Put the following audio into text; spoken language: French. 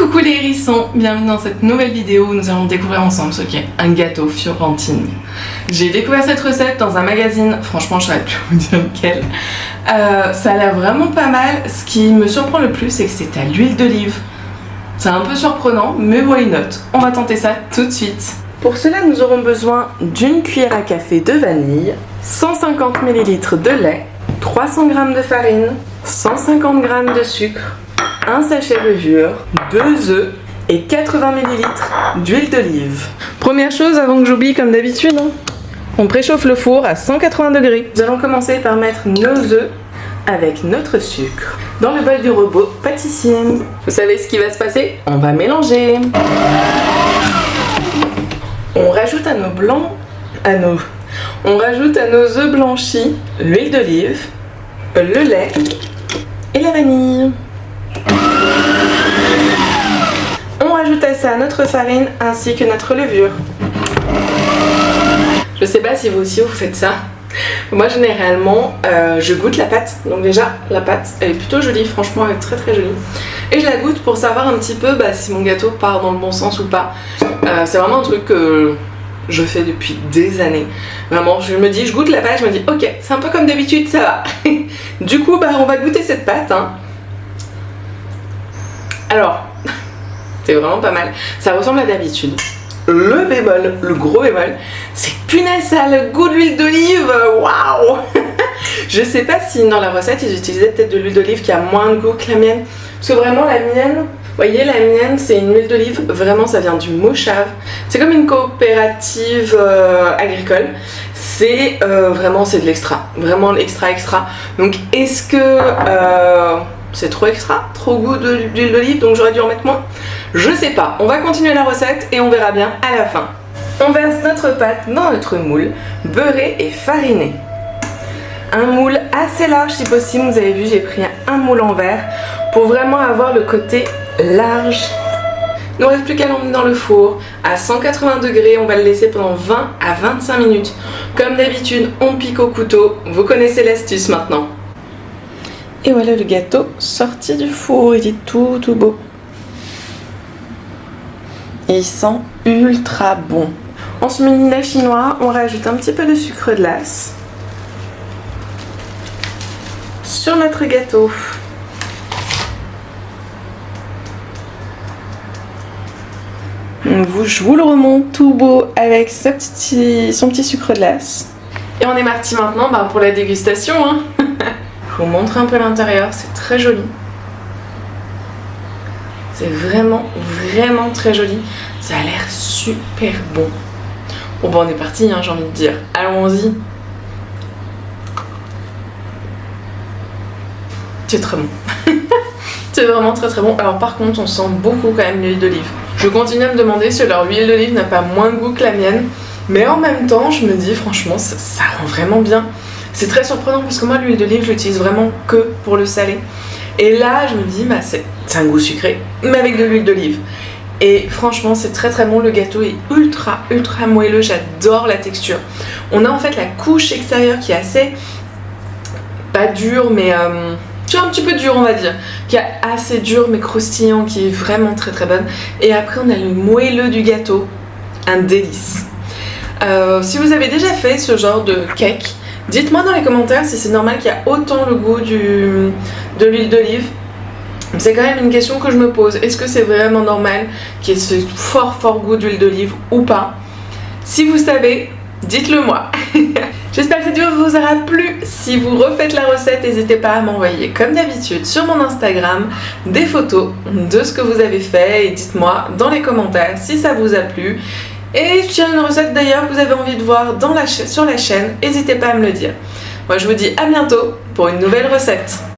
Coucou les hérissons, bienvenue dans cette nouvelle vidéo où nous allons découvrir ensemble ce qu'est un gâteau Fiorentini. J'ai découvert cette recette dans un magazine, franchement je saurais plus vous dire lequel. Ça a l'air vraiment pas mal, ce qui me surprend le plus c'est que c'est à l'huile d'olive. C'est un peu surprenant, mais why not? On va tenter ça tout de suite. Pour cela nous aurons besoin d'une cuillère à café de vanille, 150 ml de lait, 300 g de farine, 150 g de sucre, un sachet de levure, 2 œufs et 80 ml d'huile d'olive. Première chose avant que j'oublie comme d'habitude, on préchauffe le four à 180 degrés. Nous allons commencer par mettre nos œufs avec notre sucre dans le bol du robot pâtissier. Vous savez ce qui va se passer? On va mélanger. On rajoute à nos blancs, on rajoute à nos œufs blanchis l'huile d'olive, le lait et la vanille. On rajoute à ça notre farine ainsi que notre levure. Je sais pas si vous aussi vous faites ça. Moi généralement je goûte la pâte. Donc déjà la pâte elle est plutôt jolie, franchement elle est très très jolie. Et je la goûte pour savoir un petit peu si mon gâteau part dans le bon sens ou pas. C'est vraiment un truc que je fais depuis des années. Vraiment je me dis, je goûte la pâte, je me dis ok c'est un peu comme d'habitude, ça va. Du coup on va goûter cette pâte Alors c'est vraiment pas mal, ça ressemble à d'habitude. Le bémol, le gros bémol, c'est que punaise ça a le goût de l'huile d'olive. Waouh. Je sais pas si dans la recette ils utilisaient peut-être de l'huile d'olive qui a moins de goût que la mienne. Parce que vraiment la mienne, vous voyez la mienne c'est une huile d'olive, vraiment ça vient du Mauchave. C'est comme une coopérative agricole. C'est vraiment c'est de l'extra, vraiment extra. Donc est-ce que c'est trop extra, trop goût d'huile d'olive, donc j'aurais dû en mettre moins? Je sais pas, on va continuer la recette et on verra bien à la fin. On verse notre pâte dans notre moule, beurré et fariné. Un moule assez large si possible, vous avez vu j'ai pris un moule en verre pour vraiment avoir le côté large. Il ne reste plus qu'à l'emmener dans le four à 180 degrés, on va le laisser pendant 20 à 25 minutes. Comme d'habitude, on pique au couteau, vous connaissez l'astuce maintenant. Et voilà le gâteau sorti du four, il est tout beau. Et il sent ultra bon. En ce mini chinois, on rajoute un petit peu de sucre glace sur notre gâteau. Je vous le remonte tout beau avec son petit sucre glace. Et on est parti maintenant pour la dégustation. Je vous montre un peu l'intérieur, c'est très joli. C'est vraiment très joli. Ça a l'air super bon. Bon on est parti, j'ai envie de dire. Allons-y. C'est très bon. C'est vraiment très bon. Alors par contre, on sent beaucoup quand même l'huile d'olive. Je continue à me demander si leur huile d'olive n'a pas moins de goût que la mienne. Mais en même temps, je me dis franchement, ça rend vraiment bien. C'est très surprenant parce que moi, l'huile d'olive, je l'utilise vraiment que pour le salé. Et là, je me dis, c'est un goût sucré, mais avec de l'huile d'olive. Et franchement, c'est très bon. Le gâteau est ultra moelleux. J'adore la texture. On a en fait la couche extérieure qui est assez, pas dure, mais un petit peu dur on va dire, qui est assez dur mais croustillant, qui est vraiment très bonne. Et après on a le moelleux du gâteau, un délice. Si vous avez déjà fait ce genre de cake, dites-moi dans les commentaires si c'est normal qu'il y a autant le goût de l'huile d'olive. C'est quand même une question que je me pose. Est-ce que c'est vraiment normal qu'il y ait ce fort goût d'huile d'olive ou pas? Si vous savez, dites-le moi. J'espère que cette vidéo vous aura plu. Si vous refaites la recette, n'hésitez pas à m'envoyer comme d'habitude sur mon Instagram des photos de ce que vous avez fait et dites-moi dans les commentaires si ça vous a plu. Et s'il y a une recette d'ailleurs que vous avez envie de voir sur la chaîne, n'hésitez pas à me le dire. Moi je vous dis à bientôt pour une nouvelle recette.